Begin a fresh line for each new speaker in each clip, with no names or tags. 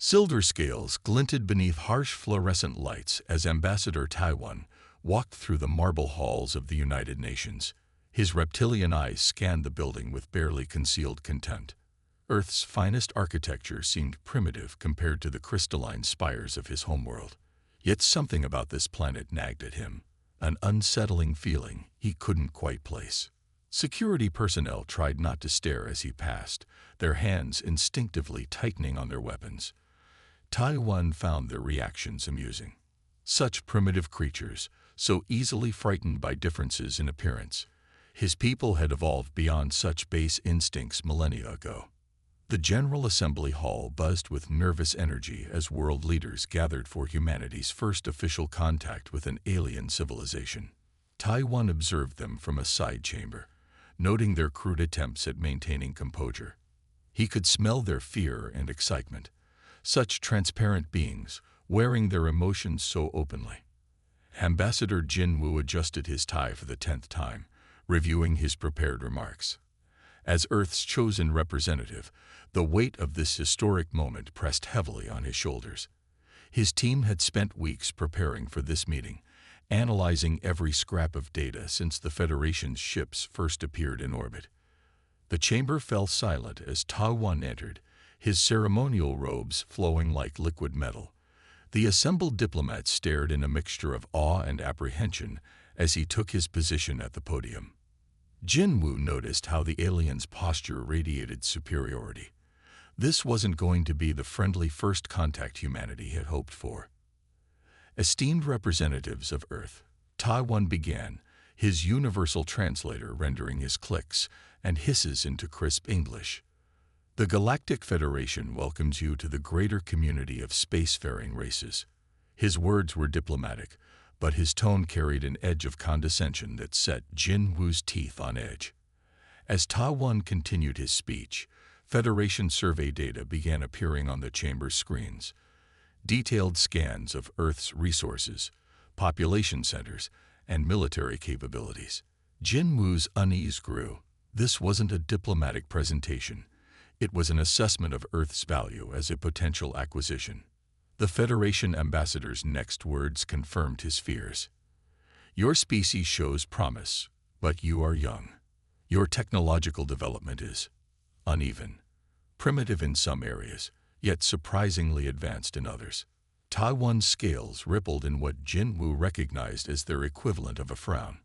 Silver scales glinted beneath harsh fluorescent lights as Ambassador Taiwan walked through the marble halls of the United Nations. His reptilian eyes scanned the building with barely concealed contempt. Earth's finest architecture seemed primitive compared to the crystalline spires of his homeworld. Yet something about this planet nagged at him, an unsettling feeling he couldn't quite place. Security personnel tried not to stare as he passed, their hands instinctively tightening on their weapons. Taiwan found their reactions amusing. Such primitive creatures, so easily frightened by differences in appearance. His people had evolved beyond such base instincts millennia ago. The General Assembly Hall buzzed with nervous energy as world leaders gathered for humanity's first official contact with an alien civilization. Taiwan observed them from a side chamber, noting their crude attempts at maintaining composure. He could smell their fear and excitement. Such transparent beings, wearing their emotions so openly. Ambassador Jin Wu adjusted his tie for the 10th time, reviewing his prepared remarks. As Earth's chosen representative, the weight of this historic moment pressed heavily on his shoulders. His team had spent weeks preparing for this meeting, analyzing every scrap of data since the Federation's ships first appeared in orbit. The chamber fell silent as Taiwan entered, his ceremonial robes flowing like liquid metal. The assembled diplomats stared in a mixture of awe and apprehension as he took his position at the podium. Jin Wu noticed how the alien's posture radiated superiority. This wasn't going to be the friendly first contact humanity had hoped for. Esteemed representatives of Earth, Taiwan began, his universal translator rendering his clicks and hisses into crisp English. The Galactic Federation welcomes you to the greater community of spacefaring races. His words were diplomatic, but his tone carried an edge of condescension that set Jin Wu's teeth on edge. As Taiwan continued his speech, Federation survey data began appearing on the chamber's screens. Detailed scans of Earth's resources, population centers, and military capabilities. Jin Wu's unease grew. This wasn't a diplomatic presentation. It was an assessment of Earth's value as a potential acquisition. The Federation ambassador's next words confirmed his fears. Your species shows promise, but you are young. Your technological development is uneven, primitive in some areas, yet surprisingly advanced in others. Taiwan's scales rippled in what Jin Wu recognized as their equivalent of a frown.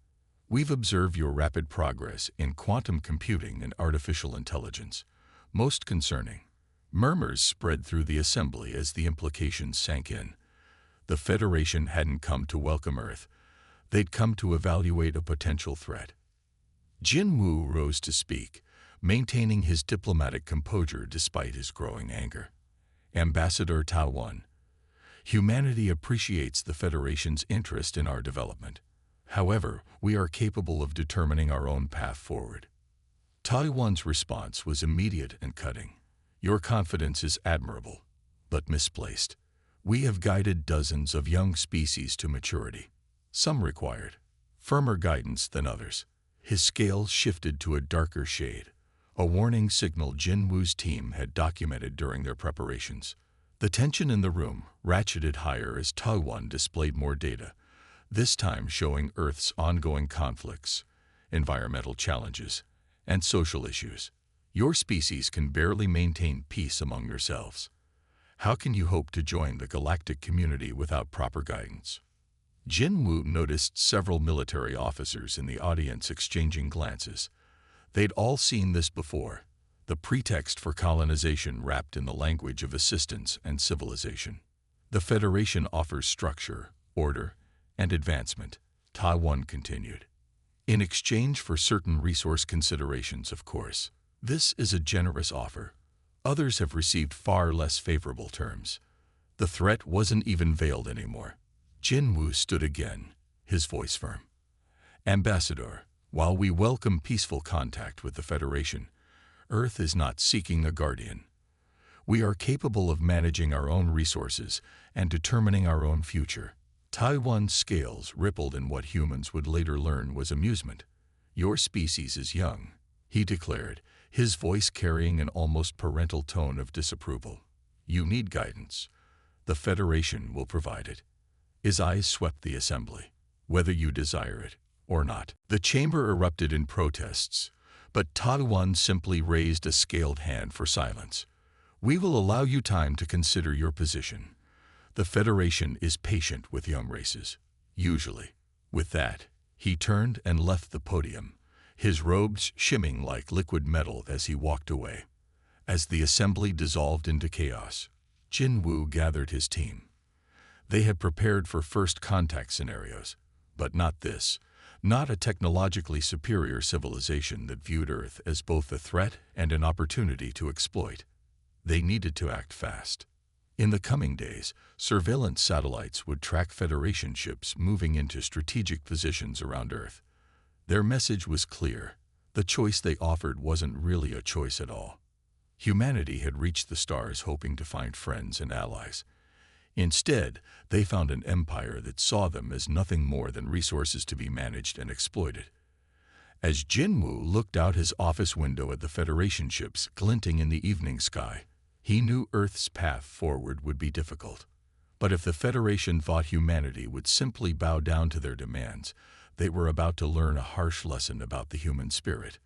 We've observed your rapid progress in quantum computing and artificial intelligence. Most concerning. Murmurs spread through the assembly as the implications sank in. The Federation hadn't come to welcome Earth. They'd come to evaluate a potential threat. Jin Wu rose to speak, maintaining his diplomatic composure despite his growing anger. Ambassador Taiwan, humanity appreciates the Federation's interest in our development. However, we are capable of determining our own path forward. Taiwan's response was immediate and cutting. Your confidence is admirable, but misplaced. We have guided dozens of young species to maturity. Some required firmer guidance than others. His scale shifted to a darker shade, a warning signal Jin Wu's team had documented during their preparations. The tension in the room ratcheted higher as Taiwan displayed more data, this time showing Earth's ongoing conflicts, environmental challenges, and social issues. Your species can barely maintain peace among yourselves. How can you hope to join the galactic community without proper guidance? Jin Wu noticed several military officers in the audience exchanging glances. They'd all seen this before, the pretext for colonization wrapped in the language of assistance and civilization. The Federation offers structure, order, and advancement, Taiwan continued. In exchange for certain resource considerations, of course. This is a generous offer. Others have received far less favorable terms. The threat wasn't even veiled anymore. Jin Wu stood again, his voice firm. Ambassador, while we welcome peaceful contact with the Federation, Earth is not seeking a guardian. We are capable of managing our own resources and determining our own future. Taiwan's scales rippled in what humans would later learn was amusement. Your species is young, he declared, his voice carrying an almost parental tone of disapproval. You need guidance. The Federation will provide it. His eyes swept the assembly, whether you desire it or not. The chamber erupted in protests, but Taiwan simply raised a scaled hand for silence. We will allow you time to consider your position. The Federation is patient with young races, usually. With that, he turned and left the podium, his robes shimmering like liquid metal as he walked away. As the assembly dissolved into chaos, Jin Wu gathered his team. They had prepared for first contact scenarios, but not this. Not a technologically superior civilization that viewed Earth as both a threat and an opportunity to exploit. They needed to act fast. In the coming days, surveillance satellites would track Federation ships moving into strategic positions around Earth. Their message was clear. The choice they offered wasn't really a choice at all. Humanity had reached the stars hoping to find friends and allies. Instead, they found an empire that saw them as nothing more than resources to be managed and exploited. As Jin Wu looked out his office window at the Federation ships glinting in the evening sky, he knew Earth's path forward would be difficult. But if the Federation thought humanity would simply bow down to their demands, they were about to learn a harsh lesson about the human spirit.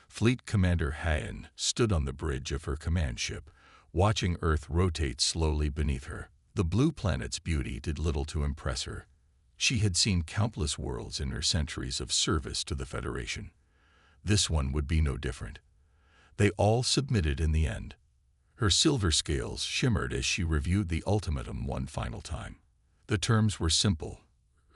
Fleet Commander Han stood on the bridge of her command ship, watching Earth rotate slowly beneath her. The blue planet's beauty did little to impress her. She had seen countless worlds in her centuries of service to the Federation. This one would be no different. They all submitted in the end. Her silver scales shimmered as she reviewed the ultimatum one final time. The terms were simple.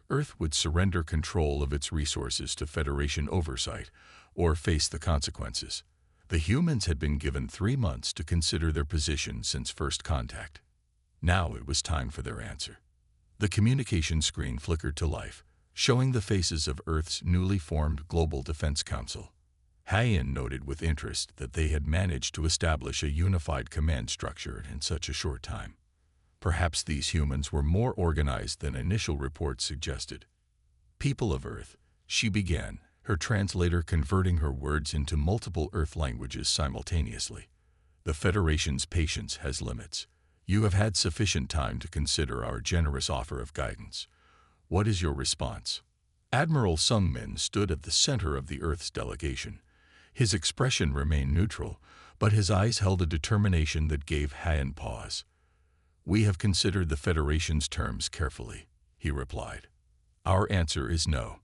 Earth would surrender control of its resources to Federation oversight or face the consequences. The humans had been given 3 months to consider their position since first contact. Now it was time for their answer. The communication screen flickered to life, showing the faces of Earth's newly formed Global Defense Council. Haiyan noted with interest that they had managed to establish a unified command structure in such a short time. Perhaps these humans were more organized than initial reports suggested. People of Earth, she began, her translator converting her words into multiple Earth languages simultaneously. The Federation's patience has limits. You have had sufficient time to consider our generous offer of guidance. What is your response? Admiral Sung Min stood at the center of the Earth's delegation. His expression remained neutral, but his eyes held a determination that gave Haiyan pause. We have considered the Federation's terms carefully, he replied. Our answer is no.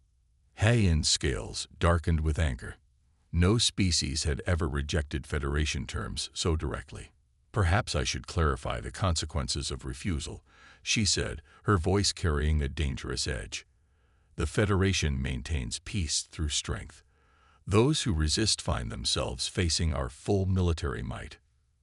Haiyan's scales darkened with anger. No species had ever rejected Federation terms so directly. Perhaps I should clarify the consequences of refusal, she said, her voice carrying a dangerous edge. The Federation maintains peace through strength. Those who resist find themselves facing our full military might.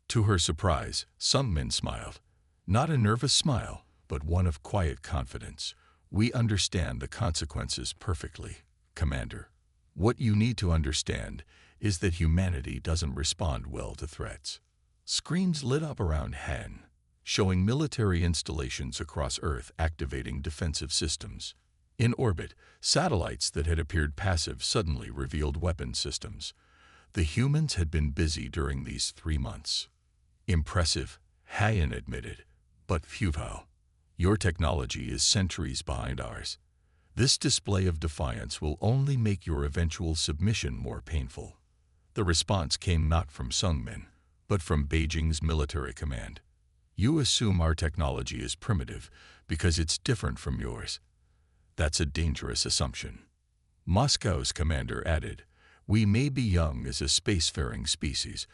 To her surprise, Sung Min smiled. Not a nervous smile, but one of quiet confidence. We understand the consequences perfectly, Commander. What you need to understand is that humanity doesn't respond well to threats. Screens lit up around Han, showing military installations across Earth activating defensive systems. In orbit, satellites that had appeared passive suddenly revealed weapon systems. The humans had been busy during these 3 months. Impressive, Haiyan admitted, but futile. Your technology is centuries behind ours. This display of defiance will only make your eventual submission more painful. The response came not from Sung Min, but from Beijing's military command. You assume our technology is primitive because it's different from yours. That's a dangerous assumption. Moscow's commander added, we may be young as a spacefaring species,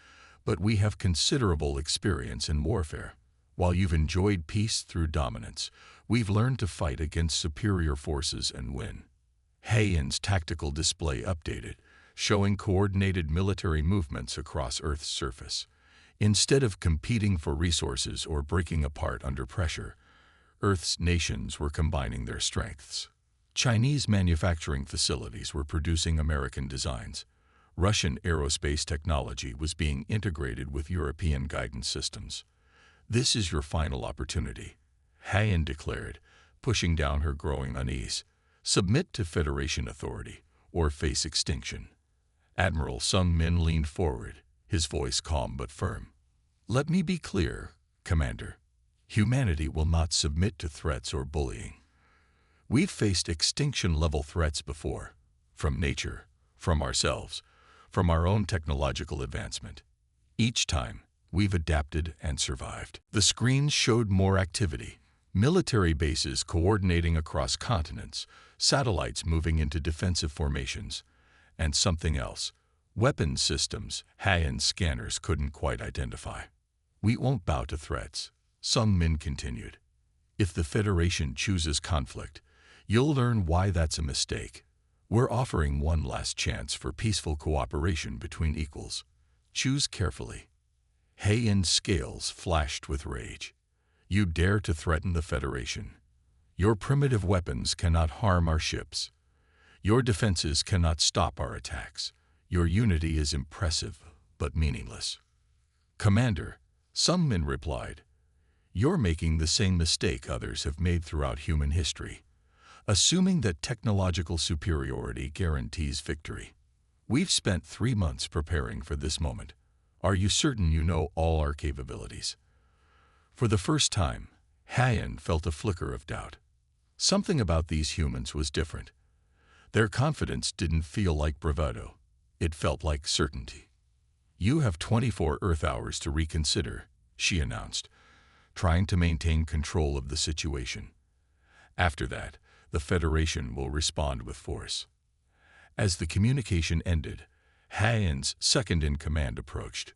but we have considerable experience in warfare. While you've enjoyed peace through dominance, we've learned to fight against superior forces and win. Haiyan's tactical display updated, showing coordinated military movements across Earth's surface. Instead of competing for resources or breaking apart under pressure, Earth's nations were combining their strengths. Chinese manufacturing facilities were producing American designs. Russian aerospace technology was being integrated with European guidance systems. This is your final opportunity, Haiyan declared, pushing down her growing unease. Submit to Federation authority or face extinction. Admiral Sung Min leaned forward, his voice calm but firm. Let me be clear, Commander, humanity will not submit to threats or bullying. We've faced extinction-level threats before, from nature, from ourselves, from our own technological advancement. Each time, we've adapted and survived. The screens showed more activity, military bases coordinating across continents, satellites moving into defensive formations, and something else, weapons systems high-end scanners couldn't quite identify. We won't bow to threats, Sung Min continued. If the Federation chooses conflict, you'll learn why that's a mistake. We're offering one last chance for peaceful cooperation between equals. Choose carefully. Heian's scales flashed with rage. You dare to threaten the Federation. Your primitive weapons cannot harm our ships. Your defenses cannot stop our attacks. Your unity is impressive, but meaningless. Commander, Sung Min replied, you're making the same mistake others have made throughout human history, assuming that technological superiority guarantees victory. We've spent 3 months preparing for this moment. Are you certain you know all our capabilities? For the first time, Heian felt a flicker of doubt. Something about these humans was different. Their confidence didn't feel like bravado. It felt like certainty. You have 24 Earth hours to reconsider, she announced, trying to maintain control of the situation. After that, the Federation will respond with force. As the communication ended, Heian's second-in-command approached.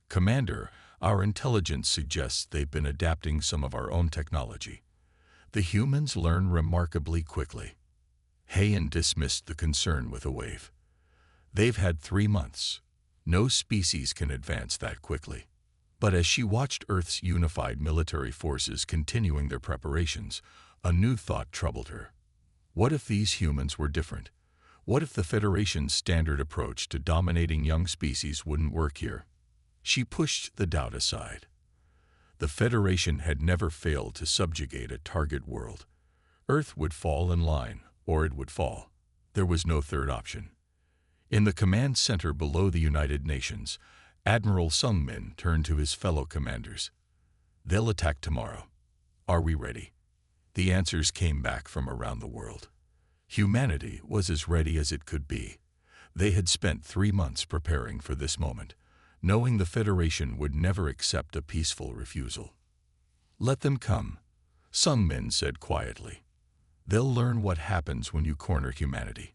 Commander, our intelligence suggests they've been adapting some of our own technology. The humans learn remarkably quickly. Heian dismissed the concern with a wave. They've had 3 months. No species can advance that quickly. But as she watched Earth's unified military forces continuing their preparations, a new thought troubled her. What if these humans were different? What if the Federation's standard approach to dominating young species wouldn't work here? She pushed the doubt aside. The Federation had never failed to subjugate a target world. Earth would fall in line, or it would fall. There was no third option. In the command center below the United Nations, Admiral Sung Min turned to his fellow commanders. They'll attack tomorrow. Are we ready? The answers came back from around the world. Humanity was as ready as it could be. They had spent 3 months preparing for this moment, knowing the Federation would never accept a peaceful refusal. Let them come, Sung Min said quietly. They'll learn what happens when you corner humanity.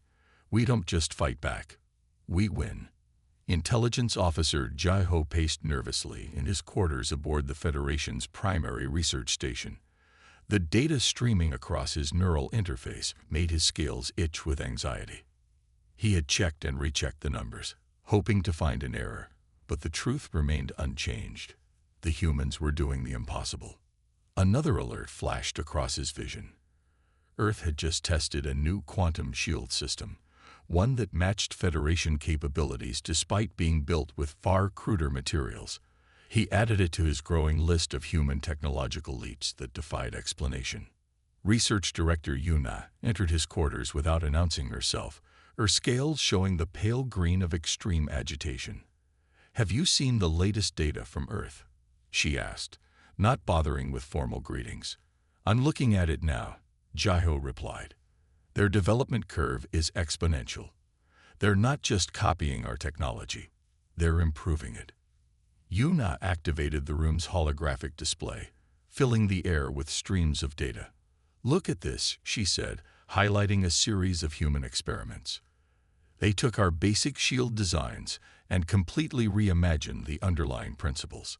We don't just fight back. We win. Intelligence Officer Jai Ho paced nervously in his quarters aboard the Federation's primary research station. The data streaming across his neural interface made his scales itch with anxiety. He had checked and rechecked the numbers, hoping to find an error, but the truth remained unchanged. The humans were doing the impossible. Another alert flashed across his vision. Earth had just tested a new quantum shield system, one that matched Federation capabilities despite being built with far cruder materials. He added it to his growing list of human technological leaps that defied explanation. Research Director Yuna entered his quarters without announcing herself, her scales showing the pale green of extreme agitation. Have you seen the latest data from Earth? She asked, not bothering with formal greetings. I'm looking at it now, Jaiho replied. Their development curve is exponential. They're not just copying our technology, they're improving it. Yuna activated the room's holographic display, filling the air with streams of data. Look at this, she said, highlighting a series of human experiments. They took our basic shield designs and completely reimagined the underlying principles.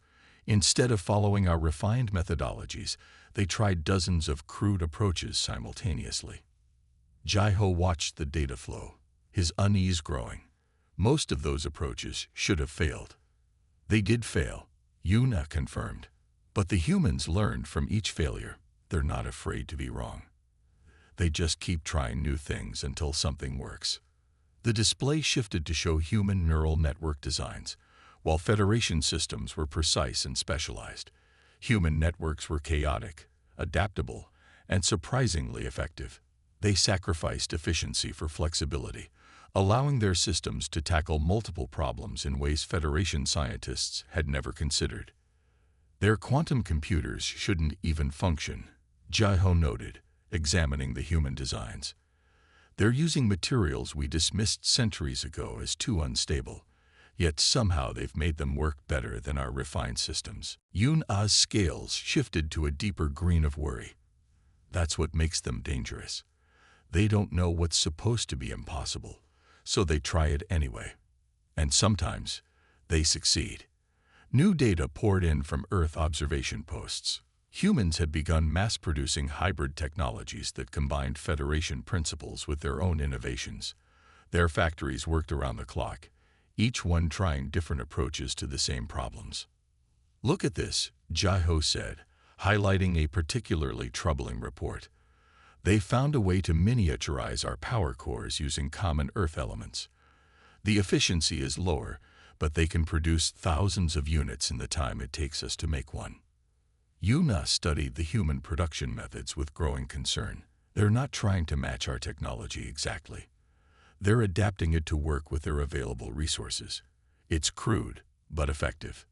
Instead of following our refined methodologies, they tried dozens of crude approaches simultaneously. Jaiho watched the data flow, his unease growing. Most of those approaches should have failed. They did fail, Yuna confirmed. But the humans learned from each failure. They're not afraid to be wrong. They just keep trying new things until something works. The display shifted to show human neural network designs. While Federation systems were precise and specialized, human networks were chaotic, adaptable, and surprisingly effective. They sacrificed efficiency for flexibility, allowing their systems to tackle multiple problems in ways Federation scientists had never considered. Their quantum computers shouldn't even function, Jaiho noted, examining the human designs. They're using materials we dismissed centuries ago as too unstable, yet somehow they've made them work better than our refined systems. Yun-A's scales shifted to a deeper green of worry. That's what makes them dangerous. They don't know what's supposed to be impossible, so they try it anyway. And sometimes, they succeed. New data poured in from Earth observation posts. Humans had begun mass-producing hybrid technologies that combined Federation principles with their own innovations. Their factories worked around the clock, each one trying different approaches to the same problems. "Look at this," Jaiho said, highlighting a particularly troubling report. They found a way to miniaturize our power cores using common Earth elements. The efficiency is lower, but they can produce thousands of units in the time it takes us to make one. Yuna studied the human production methods with growing concern. They're not trying to match our technology exactly. They're adapting it to work with their available resources. It's crude, but effective.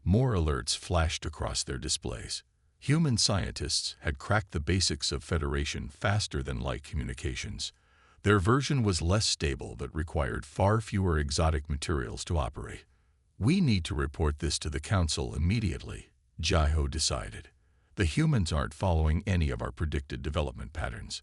More alerts flashed across their displays. Human scientists had cracked the basics of Federation faster than light communications. Their version was less stable but required far fewer exotic materials to operate. "We need to report this to the Council immediately," Jaiho decided. "The humans aren't following any of our predicted development patterns.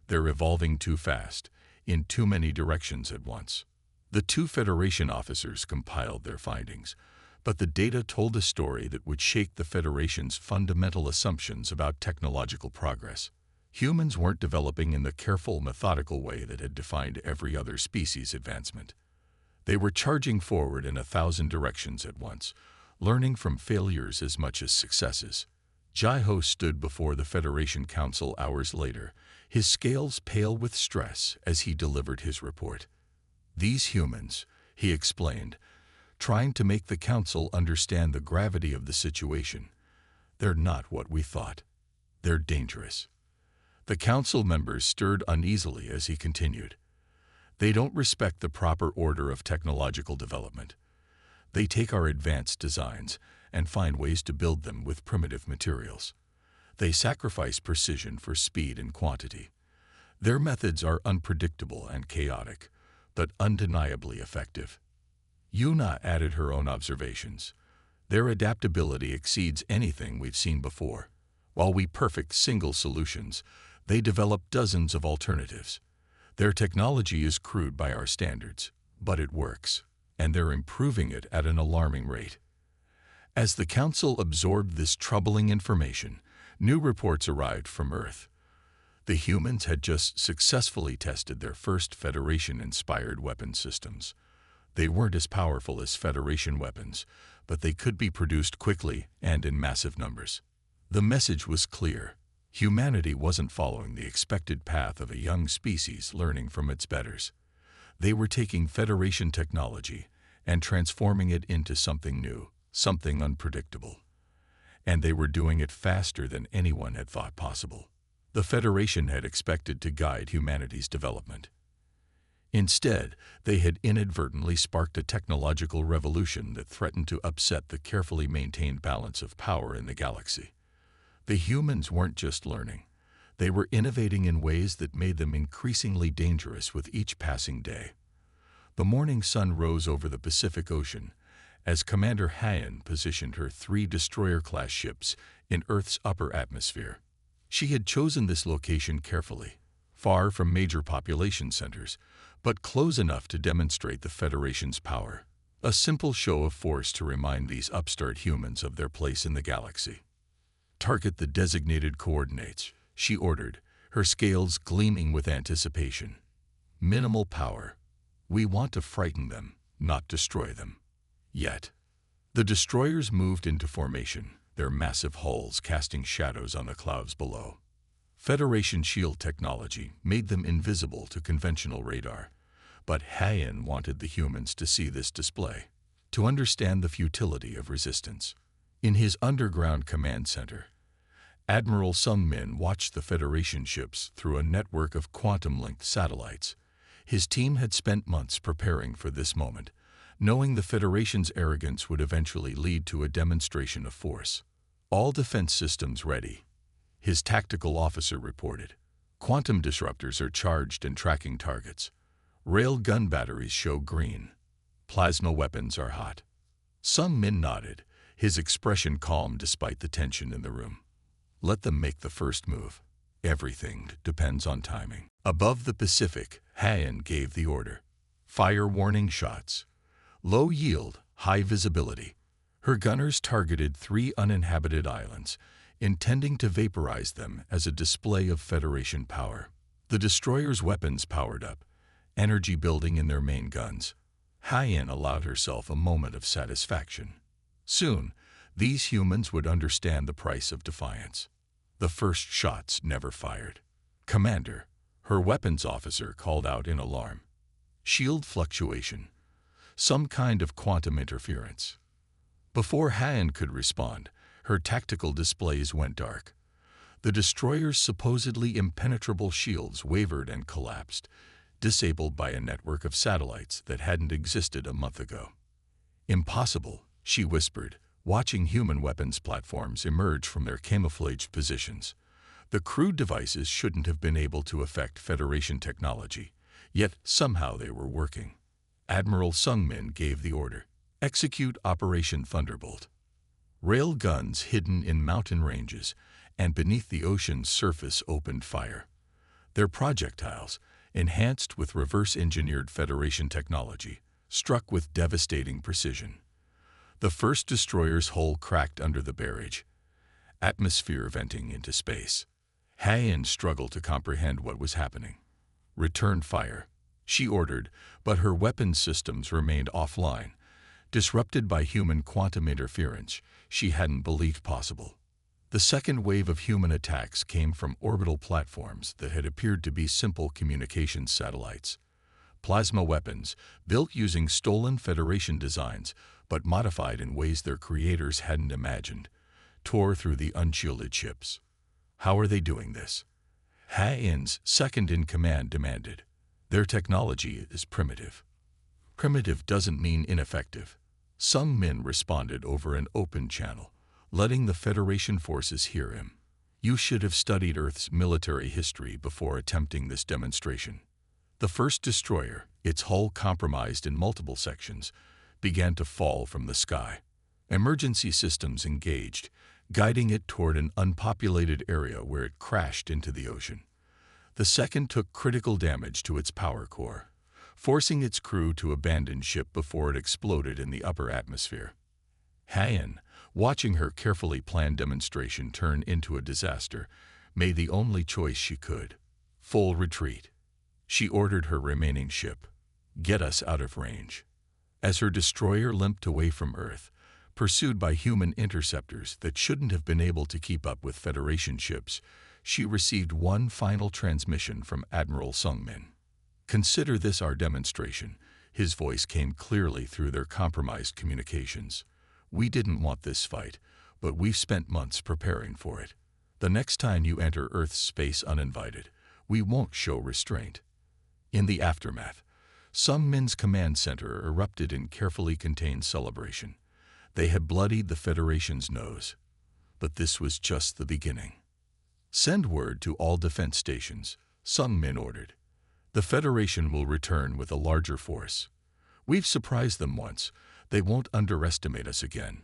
They're evolving too fast, in too many directions at once." The two Federation officers compiled their findings, but the data told a story that would shake the Federation's fundamental assumptions about technological progress. Humans weren't developing in the careful, methodical way that had defined every other species' advancement. They were charging forward in 1,000 directions at once, learning from failures as much as successes. Jaiho stood before the Federation Council hours later, his scales pale with stress as he delivered his report. "These humans," he explained, trying to make the Council understand the gravity of the situation, "they're not what we thought. They're dangerous." The Council members stirred uneasily as he continued. "They don't respect the proper order of technological development. They take our advanced designs and find ways to build them with primitive materials. They sacrifice precision for speed and quantity. Their methods are unpredictable and chaotic, but undeniably effective." Yuna added her own observations. "Their adaptability exceeds anything we've seen before. While we perfect single solutions, they develop dozens of alternatives. Their technology is crude by our standards, but it works, and they're improving it at an alarming rate." As the Council absorbed this troubling information, new reports arrived from Earth. The humans had just successfully tested their first Federation-inspired weapon systems. They weren't as powerful as Federation weapons, but they could be produced quickly and in massive numbers. The message was clear. Humanity wasn't following the expected path of a young species learning from its betters. They were taking Federation technology and transforming it into something new, something unpredictable. And they were doing it faster than anyone had thought possible. The Federation had expected to guide humanity's development. Instead, they had inadvertently sparked a technological revolution that threatened to upset the carefully maintained balance of power in the galaxy. The humans weren't just learning. They were innovating in ways that made them increasingly dangerous with each passing day. The morning sun rose over the Pacific Ocean as Commander Hayan positioned her 3 destroyer-class ships in Earth's upper atmosphere. She had chosen this location carefully, far from major population centers, but close enough to demonstrate the Federation's power. A simple show of force to remind these upstart humans of their place in the galaxy. "Target the designated coordinates," she ordered, her scales gleaming with anticipation. "Minimal power. We want to frighten them, not destroy them." Yet, the destroyers moved into formation, their massive hulls casting shadows on the clouds below. Federation shield technology made them invisible to conventional radar, but Hayan wanted the humans to see this display, to understand the futility of resistance. In his underground command center, Admiral Sung Min watched the Federation ships through a network of quantum-linked satellites. His team had spent months preparing for this moment, knowing the Federation's arrogance would eventually lead to a demonstration of force. All defense systems ready, his tactical officer reported. Quantum disruptors are charged and tracking targets. Rail gun batteries show green. Plasma weapons are hot. Sung Min nodded, his expression calm despite the tension in the room. Let them make the first move. Everything depends on timing. Above the Pacific, Han gave the order. Fire warning shots. Low yield, high visibility. Her gunners targeted 3 uninhabited islands, intending to vaporize them as a display of Federation power. The destroyer's weapons powered up, energy building in their main guns. Han allowed herself a moment of satisfaction. Soon, these humans would understand the price of defiance. The first shots never fired. Commander, her weapons officer called out in alarm. Shield fluctuation. Some kind of quantum interference. Before Han could respond, her tactical displays went dark. The destroyer's supposedly impenetrable shields wavered and collapsed, disabled by a network of satellites that hadn't existed a month ago. Impossible, she whispered, watching human weapons platforms emerge from their camouflaged positions. The crude devices shouldn't have been able to affect Federation technology, yet somehow they were working. Admiral Sung Min gave the order. Execute Operation Thunderbolt. Rail guns hidden in mountain ranges and beneath the ocean's surface opened fire. Their projectiles, enhanced with reverse-engineered Federation technology, struck with devastating precision. The first destroyer's hull cracked under the barrage, atmosphere venting into space. Han struggled to comprehend what was happening. Return fire, she ordered, but her weapons systems remained offline, disrupted by human quantum interference she hadn't believed possible. The second wave of human attacks came from orbital platforms that had appeared to be simple communications satellites. Plasma weapons, built using stolen Federation designs but modified in ways their creators hadn't imagined, tore through the unshielded ships. How are they doing this? Han's second-in-command demanded. Their technology is primitive. Primitive doesn't mean ineffective. Sung Min responded over an open channel, letting the Federation forces hear him. You should have studied Earth's military history before attempting this demonstration. The first destroyer, its hull compromised in multiple sections, began to fall from the sky. Emergency systems engaged, guiding it toward an unpopulated area where it crashed into the ocean. The second took critical damage to its power core, forcing its crew to abandon ship before it exploded in the upper atmosphere. Han, watching her carefully planned demonstration turn into a disaster, made the only choice she could: full retreat. She ordered her remaining ship, "Get us out of range." As her destroyer limped away from Earth, pursued by human interceptors that shouldn't have been able to keep up with Federation ships, she received one final transmission from Admiral Sung Min. "Consider this our demonstration," his voice came clearly through their compromised communications. "We didn't want this fight, but we've spent months preparing for it. The next time you enter Earth's space uninvited, we won't show restraint." In the aftermath, Sung Min's command center erupted in carefully contained celebration. They had bloodied the Federation's nose. But this was just the beginning. "Send word to all defense stations," Sung Min ordered. "The Federation will return with a larger force. We've surprised them once. They won't underestimate us again."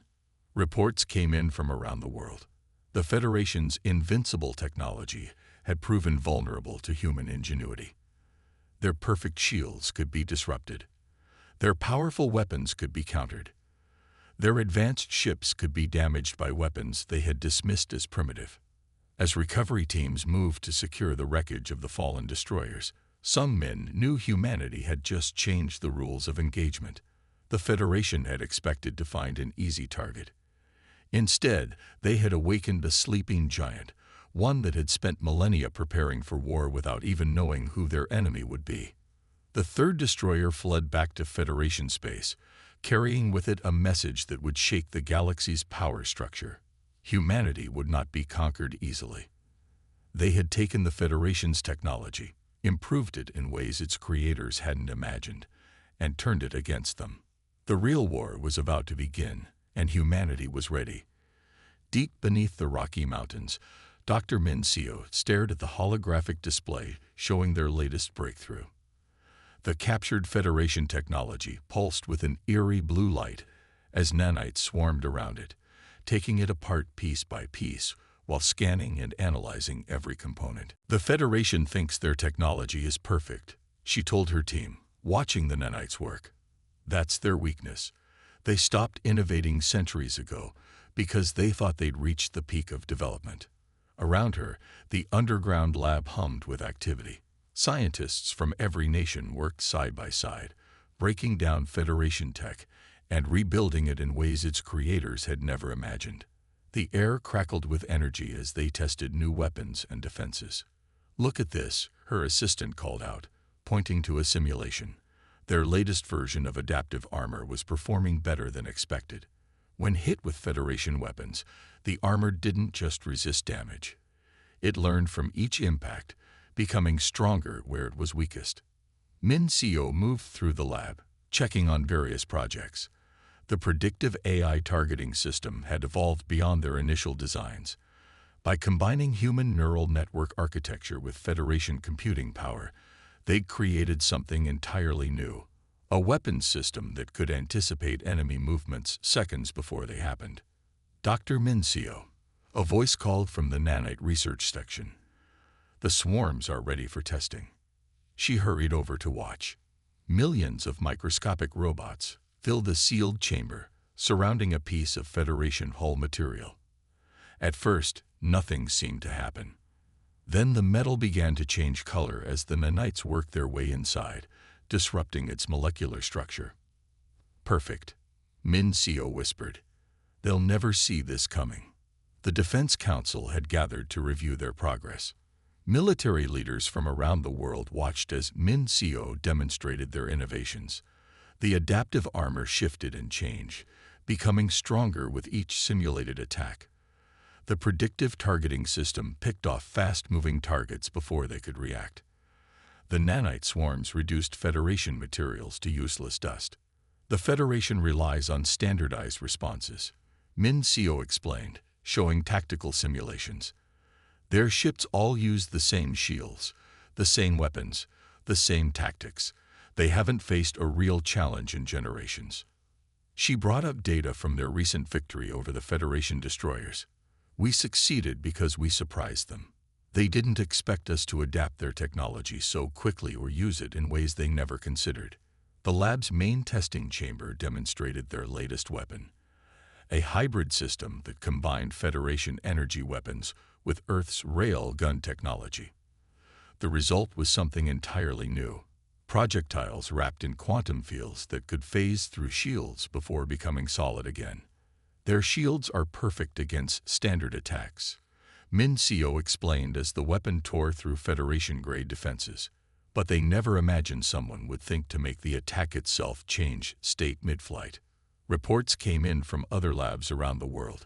Reports came in from around the world. The Federation's invincible technology had proven vulnerable to human ingenuity. Their perfect shields could be disrupted. Their powerful weapons could be countered. Their advanced ships could be damaged by weapons they had dismissed as primitive. As recovery teams moved to secure the wreckage of the fallen destroyers, Sung Min knew humanity had just changed the rules of engagement. The Federation had expected to find an easy target. Instead, they had awakened a sleeping giant, one that had spent millennia preparing for war without even knowing who their enemy would be. The third destroyer fled back to Federation space, carrying with it a message that would shake the galaxy's power structure. Humanity would not be conquered easily. They had taken the Federation's technology, improved it in ways its creators hadn't imagined, and turned it against them. The real war was about to begin, and humanity was ready. Deep beneath the Rocky Mountains, Dr. Min Seo stared at the holographic display showing their latest breakthrough. The captured Federation technology pulsed with an eerie blue light as nanites swarmed around it, taking it apart piece by piece while scanning and analyzing every component. The Federation thinks their technology is perfect, she told her team, watching the nanites work. That's their weakness. They stopped innovating centuries ago because they thought they'd reached the peak of development. Around her, the underground lab hummed with activity. Scientists from every nation worked side by side, breaking down Federation tech and rebuilding it in ways its creators had never imagined. The air crackled with energy as they tested new weapons and defenses. "Look at this," her assistant called out, pointing to a simulation. Their latest version of adaptive armor was performing better than expected. When hit with Federation weapons, the armor didn't just resist damage. It learned from each impact, becoming stronger where it was weakest. Min Seo moved through the lab, checking on various projects. The predictive AI targeting system had evolved beyond their initial designs. By combining human neural network architecture with Federation computing power, they'd created something entirely new, a weapons system that could anticipate enemy movements seconds before they happened. "Dr. Min Seo," a voice called from the nanite research section. "The swarms are ready for testing." She hurried over to watch. Millions of microscopic robots filled the sealed chamber, surrounding a piece of Federation hull material. At first, nothing seemed to happen. Then the metal began to change color as the nanites worked their way inside, disrupting its molecular structure. "Perfect," Min Seo whispered. "They'll never see this coming." The Defense Council had gathered to review their progress. Military leaders from around the world watched as Min Seo demonstrated their innovations. The adaptive armor shifted and changed, becoming stronger with each simulated attack. The predictive targeting system picked off fast-moving targets before they could react. The nanite swarms reduced Federation materials to useless dust. "The Federation relies on standardized responses," Min Seo explained, showing tactical simulations. "Their ships all use the same shields, the same weapons, the same tactics. They haven't faced a real challenge in generations." She brought up data from their recent victory over the Federation destroyers. "We succeeded because we surprised them. They didn't expect us to adapt their technology so quickly or use it in ways they never considered." The lab's main testing chamber demonstrated their latest weapon, a hybrid system that combined Federation energy weapons with Earth's rail gun technology. The result was something entirely new. Projectiles wrapped in quantum fields that could phase through shields before becoming solid again. "Their shields are perfect against standard attacks," Min Seo explained as the weapon tore through Federation-grade defenses. "But they never imagined someone would think to make the attack itself change state mid-flight." Reports came in from other labs around the world.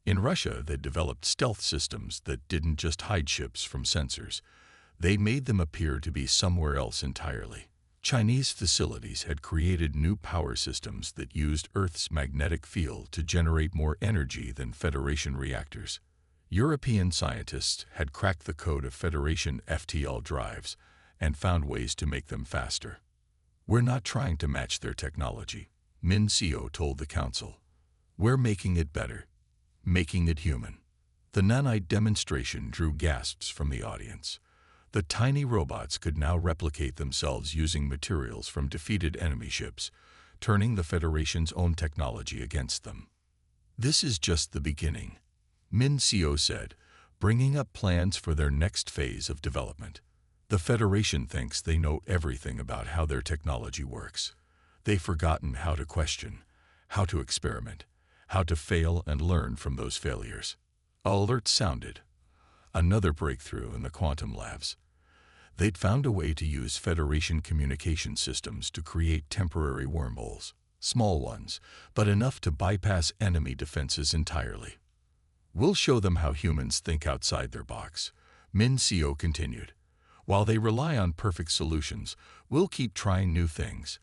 In Russia, they developed stealth systems that didn't just hide ships from sensors. They made them appear to be somewhere else entirely. Chinese facilities had created new power systems that used Earth's magnetic field to generate more energy than Federation reactors. European scientists had cracked the code of Federation FTL drives and found ways to make them faster. "We're not trying to match their technology," Min Seo told the council. "We're making it better, making it human." The nanite demonstration drew gasps from the audience. The tiny robots could now replicate themselves using materials from defeated enemy ships, turning the Federation's own technology against them. "This is just the beginning," Min Seo said, bringing up plans for their next phase of development. "The Federation thinks they know everything about how their technology works. They've forgotten how to question, how to experiment, how to fail and learn from those failures." Alert sounded. Another breakthrough in the quantum labs. They'd found a way to use Federation communication systems to create temporary wormholes, small ones, but enough to bypass enemy defenses entirely. "We'll show them how humans think outside their box," Min Seo continued. "While they rely on perfect solutions, we'll keep trying new things.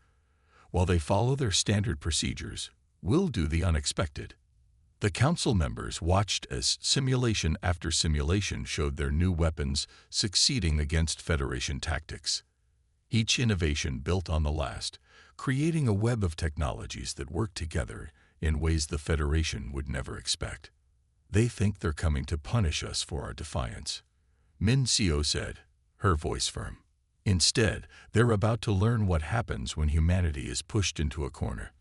While they follow their standard procedures, we'll do the unexpected." The council members watched as simulation after simulation showed their new weapons succeeding against Federation tactics. Each innovation built on the last, creating a web of technologies that work together in ways the Federation would never expect. They think they're coming to punish us for our defiance, Min Seo said, her voice firm. Instead, they're about to learn what happens when humanity is pushed into a corner.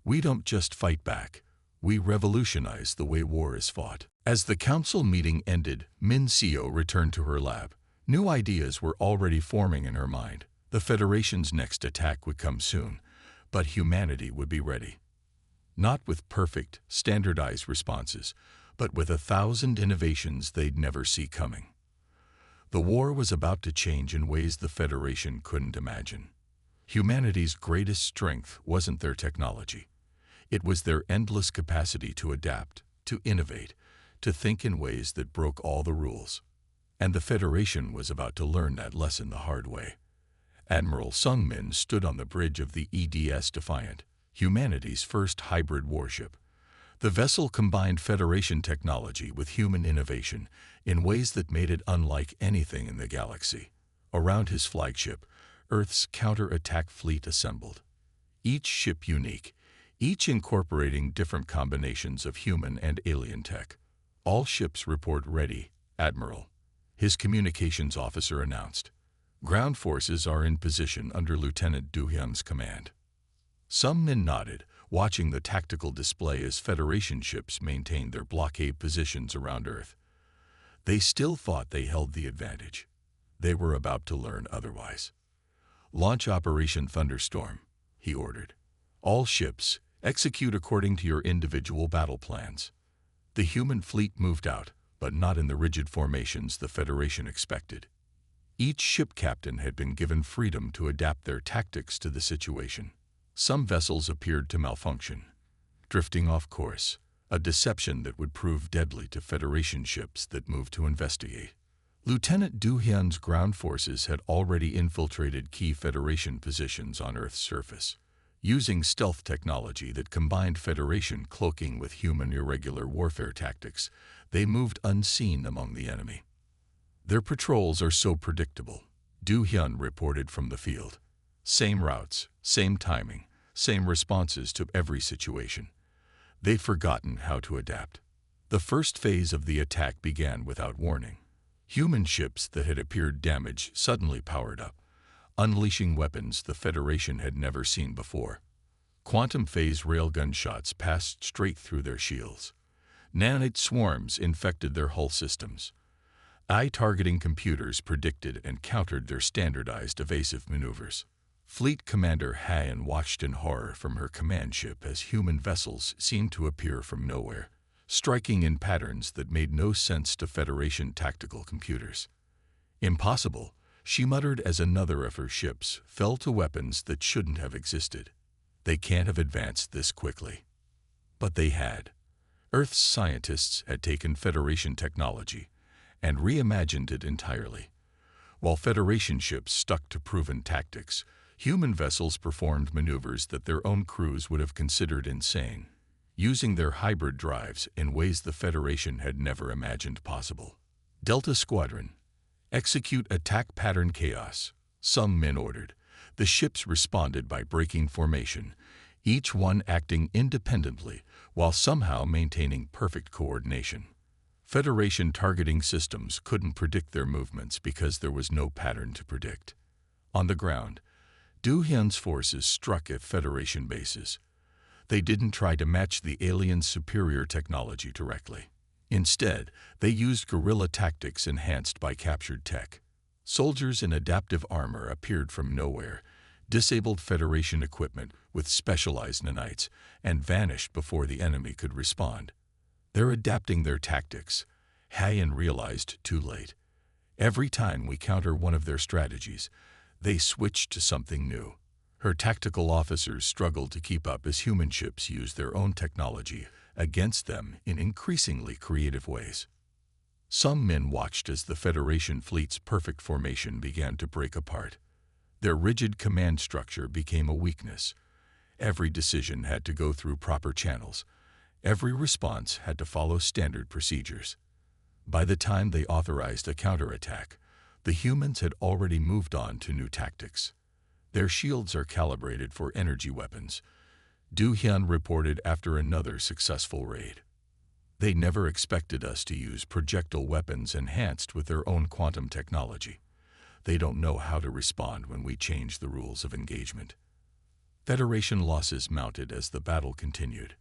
We don't just fight back, we revolutionize the way war is fought. As the council meeting ended, Min Seo returned to her lab. New ideas were already forming in her mind. The Federation's next attack would come soon, but humanity would be ready. Not with perfect, standardized responses, but with 1,000 innovations they'd never see coming. The war was about to change in ways the Federation couldn't imagine. Humanity's greatest strength wasn't their technology. It was their endless capacity to adapt, to innovate, to think in ways that broke all the rules. And the Federation was about to learn that lesson the hard way. Admiral Sung Min stood on the bridge of the EDS Defiant, humanity's first hybrid warship. The vessel combined Federation technology with human innovation in ways that made it unlike anything in the galaxy. Around his flagship, Earth's counter-attack fleet assembled. Each ship unique, each incorporating different combinations of human and alien tech. All ships report ready, Admiral, his communications officer announced. Ground forces are in position under Lieutenant Du Hyun's command. Some men nodded, watching the tactical display as Federation ships maintained their blockade positions around Earth. They still thought they held the advantage. They were about to learn otherwise. Launch Operation Thunderstorm, he ordered. All ships, execute according to your individual battle plans. The human fleet moved out, but not in the rigid formations the Federation expected. Each ship captain had been given freedom to adapt their tactics to the situation. Some vessels appeared to malfunction, drifting off course, a deception that would prove deadly to Federation ships that moved to investigate. Lieutenant Du Hyun's ground forces had already infiltrated key Federation positions on Earth's surface. Using stealth technology that combined Federation cloaking with human irregular warfare tactics, they moved unseen among the enemy. Their patrols are so predictable, Du Hyun reported from the field. Same routes, same timing, same responses to every situation. They'd forgotten how to adapt. The first phase of the attack began without warning. Human ships that had appeared damaged suddenly powered up, unleashing weapons the Federation had never seen before. Quantum phase railgun shots passed straight through their shields. Nanite swarms infected their hull systems. Eye-targeting computers predicted and countered their standardized evasive maneuvers. Fleet Commander Hayan watched in horror from her command ship as human vessels seemed to appear from nowhere, striking in patterns that made no sense to Federation tactical computers. Impossible, she muttered as another of her ships fell to weapons that shouldn't have existed. They can't have advanced this quickly. But they had. Earth's scientists had taken Federation technology and reimagined it entirely. While Federation ships stuck to proven tactics, human vessels performed maneuvers that their own crews would have considered insane, using their hybrid drives in ways the Federation had never imagined possible. Delta Squadron, execute attack pattern chaos, some men ordered. The ships responded by breaking formation, each one acting independently while somehow maintaining perfect coordination. Federation targeting systems couldn't predict their movements because there was no pattern to predict. On the ground, Du Hyun's forces struck at Federation bases. They didn't try to match the aliens' superior technology directly. Instead, they used guerrilla tactics enhanced by captured tech. Soldiers in adaptive armor appeared from nowhere, disabled Federation equipment with specialized nanites, and vanished before the enemy could respond. They're adapting their tactics, Hayan realized too late. Every time we counter one of their strategies, they switch to something new. Her tactical officers struggled to keep up as human ships used their own technology against them in increasingly creative ways. Some men watched as the Federation fleet's perfect formation began to break apart. Their rigid command structure became a weakness. Every decision had to go through proper channels, Every response had to follow standard procedures. By the time they authorized a counterattack, the humans had already moved on to new tactics. Their shields are calibrated for energy weapons, Du Hyun reported after another successful raid. They never expected us to use projectile weapons enhanced with their own quantum technology. They don't know how to respond when we change the rules of engagement. Federation losses mounted as the battle continued.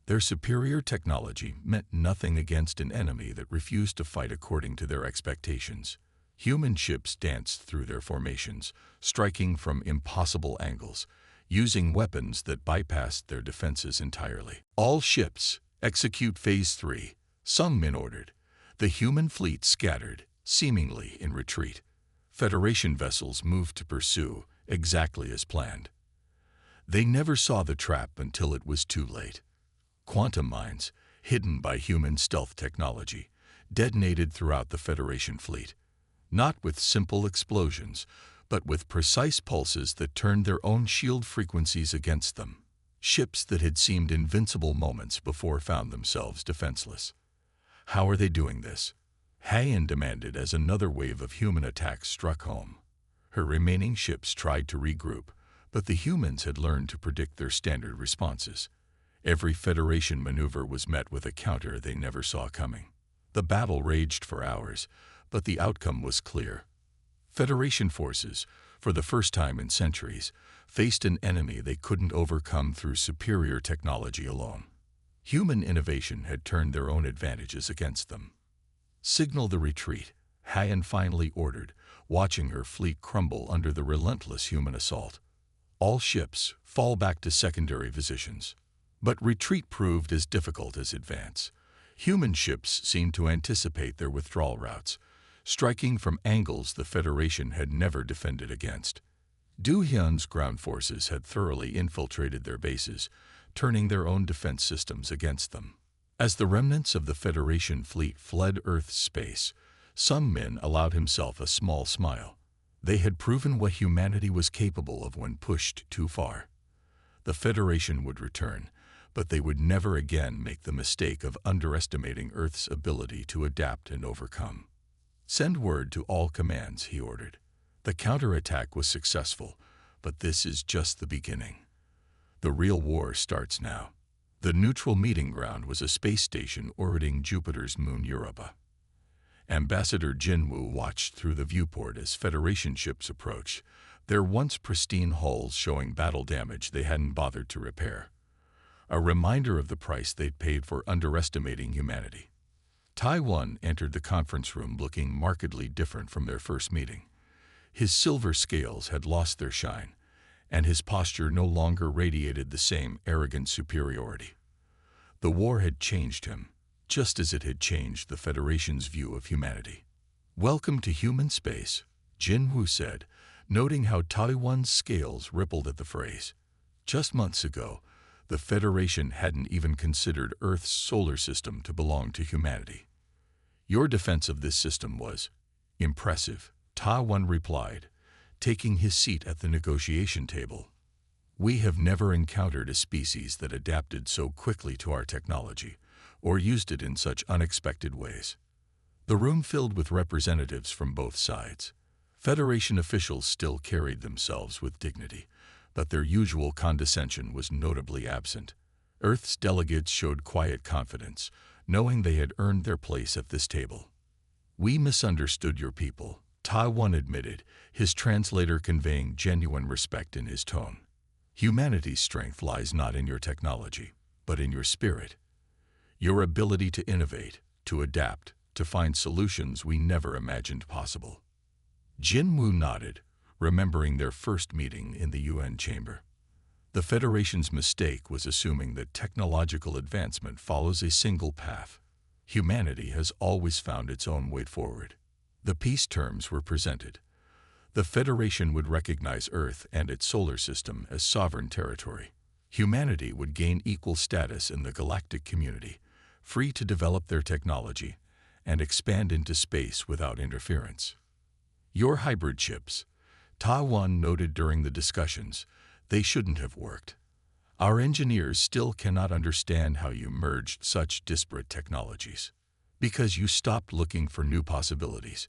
Their superior technology meant nothing against an enemy that refused to fight according to their expectations. Human ships danced through their formations, striking from impossible angles, using weapons that bypassed their defenses entirely. All ships, execute Phase 3, Sung Min ordered. The human fleet scattered, seemingly in retreat. Federation vessels moved to pursue, exactly as planned. They never saw the trap until it was too late. Quantum mines, hidden by human stealth technology, detonated throughout the Federation fleet. Not with simple explosions, but with precise pulses that turned their own shield frequencies against them. Ships that had seemed invincible moments before found themselves defenseless. How are they doing this? Hayan demanded as another wave of human attacks struck home. Her remaining ships tried to regroup, but the humans had learned to predict their standard responses. Every Federation maneuver was met with a counter they never saw coming. The battle raged for hours, but the outcome was clear. Federation forces, for the first time in centuries, faced an enemy they couldn't overcome through superior technology alone. Human innovation had turned their own advantages against them. Signal the retreat, Hayan finally ordered, watching her fleet crumble under the relentless human assault. All ships fall back to secondary positions. But retreat proved as difficult as advance. Human ships seemed to anticipate their withdrawal routes, striking from angles the Federation had never defended against. Du Hyun's ground forces had thoroughly infiltrated their bases, turning their own defense systems against them. As the remnants of the Federation fleet fled Earth's space, Sung Min allowed himself a small smile. They had proven what humanity was capable of when pushed too far. The Federation would return, but they would never again make the mistake of underestimating Earth's ability to adapt and overcome. Send word to all commands, he ordered. The counterattack was successful, but this is just the beginning. The real war starts now. The neutral meeting ground was a space station orbiting Jupiter's moon Europa. Ambassador Jinwoo watched through the viewport as Federation ships approached, their once pristine hulls showing battle damage they hadn't bothered to repair. A reminder of the price they'd paid for underestimating humanity. Taiwan entered the conference room looking markedly different from their first meeting. His silver scales had lost their shine, and his posture no longer radiated the same arrogant superiority. The war had changed him, just as it had changed the Federation's view of humanity. "Welcome to human space," Jinwoo said, noting how Taiwan's scales rippled at the phrase. Just months ago, the Federation hadn't even considered Earth's solar system to belong to humanity. "Your defense of this system was impressive," Taiwan replied, taking his seat at the negotiation table. "We have never encountered a species that adapted so quickly to our technology, or used it in such unexpected ways." The room filled with representatives from both sides. Federation officials still carried themselves with dignity, but their usual condescension was notably absent. Earth's delegates showed quiet confidence, knowing they had earned their place at this table. "We misunderstood your people," Taiwan admitted, his translator conveying genuine respect in his tone. "Humanity's strength lies not in your technology, but in your spirit. Your ability to innovate, to adapt, to find solutions we never imagined possible." Jinwoo nodded, remembering their first meeting in the UN chamber. The Federation's mistake was assuming that technological advancement follows a single path. Humanity has always found its own way forward. The peace terms were presented. The Federation would recognize Earth and its solar system as sovereign territory. Humanity would gain equal status in the galactic community, free to develop their technology and expand into space without interference. "Your hybrid chips," Taiwan noted during the discussions, "they shouldn't have worked. Our engineers still cannot understand how you merged such disparate technologies. Because you stopped looking for new possibilities,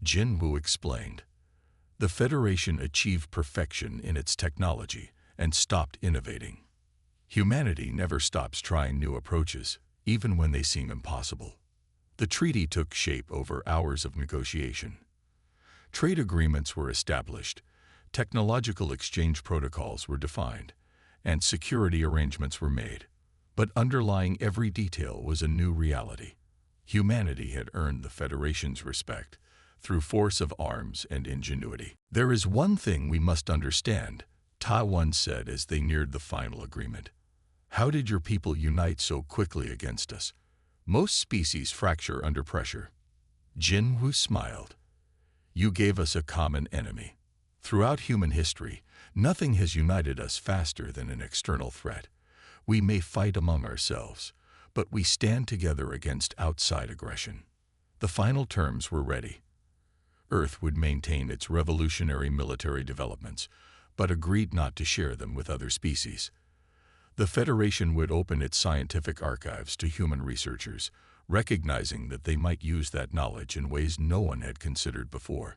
Jin Wu explained. The Federation achieved perfection in its technology and stopped innovating. Humanity never stops trying new approaches, even when they seem impossible. The treaty took shape over hours of negotiation. Trade agreements were established, technological exchange protocols were defined, and security arrangements were made. But underlying every detail was a new reality. Humanity had earned the Federation's respect through force of arms and ingenuity. "There is one thing we must understand," Taiwan said as they neared the final agreement. "How did your people unite so quickly against us? Most species fracture under pressure." Jin Wu smiled. "You gave us a common enemy. Throughout human history, nothing has united us faster than an external threat. We may fight among ourselves, but we stand together against outside aggression." The final terms were ready. Earth would maintain its revolutionary military developments, but agreed not to share them with other species. The Federation would open its scientific archives to human researchers, recognizing that they might use that knowledge in ways no one had considered before.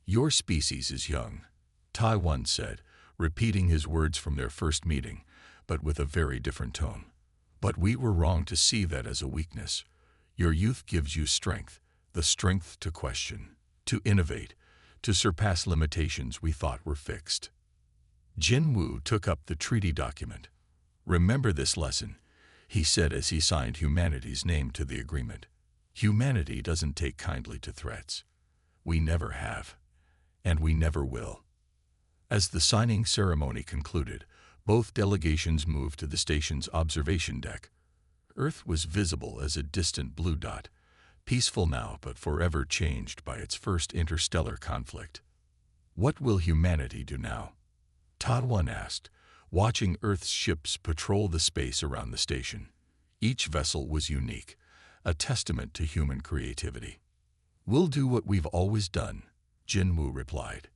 "Your species is young," Taiwan said, repeating his words from their first meeting, but with a very different tone. "But we were wrong to see that as a weakness. Your youth gives you strength, the strength to question, to innovate, to surpass limitations we thought were fixed." Jin Wu took up the treaty document. "Remember this lesson," he said as he signed humanity's name to the agreement. "Humanity doesn't take kindly to threats. We never have, and we never will." As the signing ceremony concluded, both delegations moved to the station's observation deck. Earth was visible as a distant blue dot, peaceful now but forever changed by its first interstellar conflict. "What will humanity do now?" Taiwan asked, watching Earth's ships patrol the space around the station. Each vessel was unique, a testament to human creativity. "We'll do what we've always done," Jin Wu replied.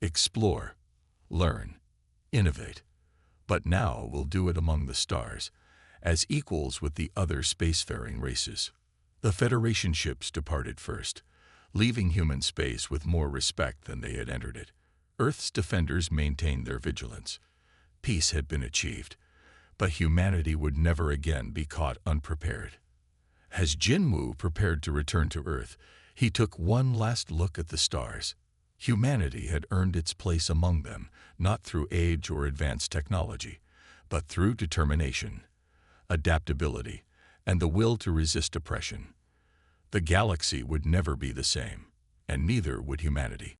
"Explore, learn, innovate. But now we'll do it among the stars, as equals with the other spacefaring races." The Federation ships departed first, leaving human space with more respect than they had entered it. Earth's defenders maintained their vigilance. Peace had been achieved, but humanity would never again be caught unprepared. As Jin Wu prepared to return to Earth, he took one last look at the stars. Humanity had earned its place among them, not through age or advanced technology, but through determination, adaptability, and the will to resist oppression. The galaxy would never be the same, and neither would humanity.